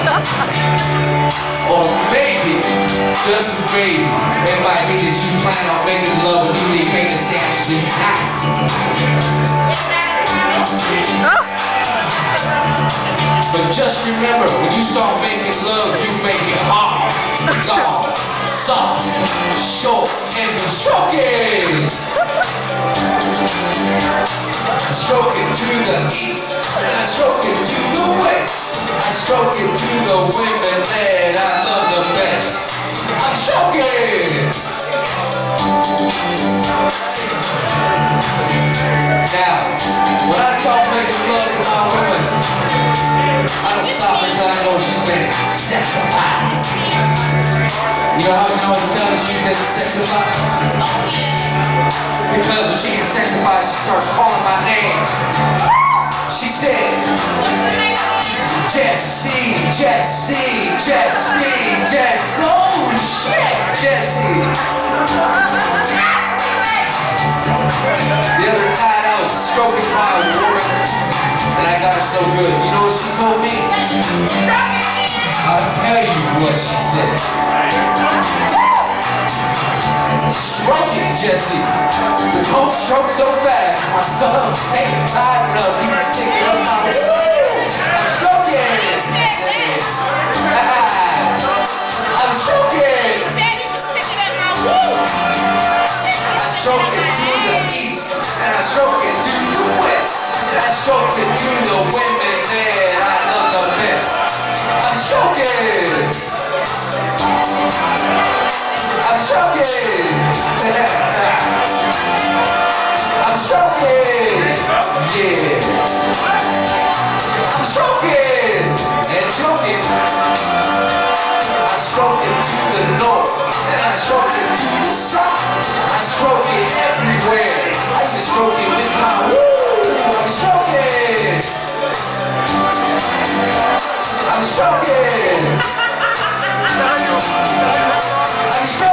Or maybe, just maybe, it might be that you plan on making love with newly famous Sam tonight. But just remember, when you start making love, you make it hard, long, soft, short, and you stroke it. I stroke it to the east, and I stroke it to the west. I stroke it to the women that I love the best. I'm stroking. Now, when I start making love with my woman, I don't stop until I know she's been sexified. You know how you know it's done she's been sexified? Because when she gets sexified, she starts calling my name. She said, Jesse, Jesse, Jesse, Jesse. Oh shit, Jesse. The other night I was stroking my woman, and I got her so good. You know what she told me? I'll tell you what she said. Stroke it, Jesse. The cold stroke so fast, my stomach ain't tight enough. You can stick it up my I'm stroking. I'm stroking. I stroke it to the east, and I stroke it to the west. I stroke it to the women that I love the best. I'm stroking. I'm stroking. I'm stroking. Yeah. I'm stroking and joking. I stroke it to the north, and I stroke it to the south. I stroke it everywhere. I can stroke it with my woo. I'm stroking. I'm stroking. I'm stroking.